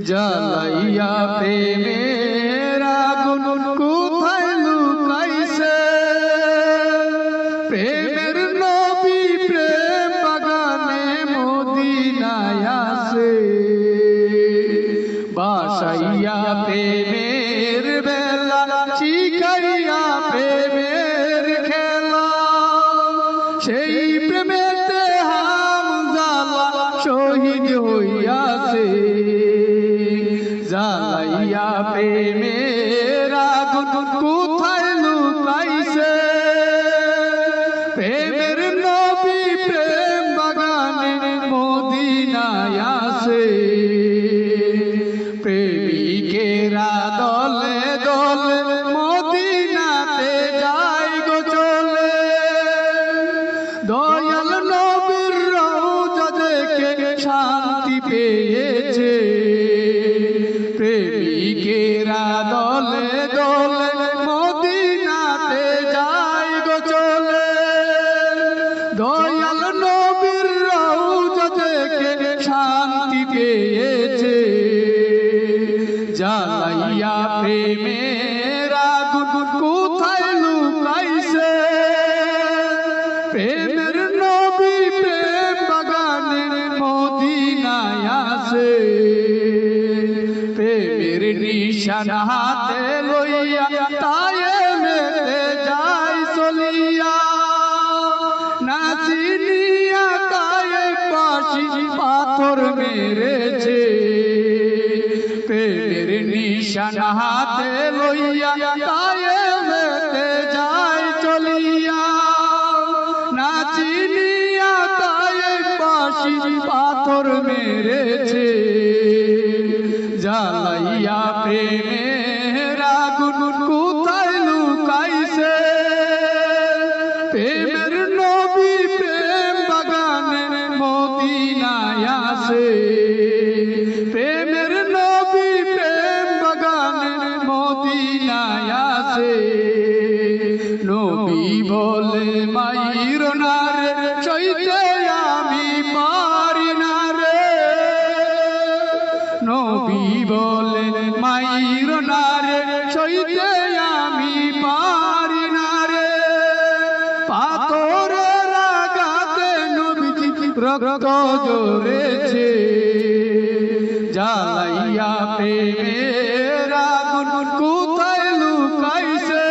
জ্বালাইয়া প্রেমের আগুন কোথায় লুকাইছে প্রেমের নবী প্রেম বাগানে মদিনায় আছে বাসাইয়া প্রেমের বেলা শিখাইয়া প্রেমের খেলা সেই প্রেমেতে হামজালা শহীদ হইয়াছে জ্বালাইয়া প্রেমের আগুন কোথায় লুকাইছে প্রেমের নবী প্রেম বাগানে মদিনায় আছে প্রেমিকেরা দলে দলে মদিনাতে যায় গো চলে দয়াল নবীর রওজা দেখে শান্তি পেয়েছে প্রেমিকেরা দলে দলে মদিনাতে যায় গো চলে দয়াল নবীর রওজা দেখে শান্তি পেয়েছে জ্বালাইয়া প্রেমের আগুন কোথায় লুকাইছে প্রেমের নবী প্রেম বাগানে মদিনায় আছে প্রেমের নিশান হাতে লইয়া তায়েমেতে যায় চলিয়া নাচিনিয়া তায়েফবাসী পাথর মেরেছে প্রেমের নিশান হাতে লইয়া তায়েমেতে যায় চলিয়া নাচিনিয়া তায়েফবাসী পাথর মেরেছে জ্বালাইয়া প্রেমের আগুন কোথায় লুকাইছে প্রেমের নবী প্রেম বাগানে মদিনায় আছে প্রেমের নবী প্রেম বাগানে মদিনায় আছে নবী বলে মাইর না রে সইতে আমি পারি না রে নবী বলে মাইর না রে সইতে আমি পারি না রে পাথরের আঘাতে নবীজি রক্ত ঝরেছে জ্বালাইয়া প্রেমের আগুন কোথায় লুকাইছে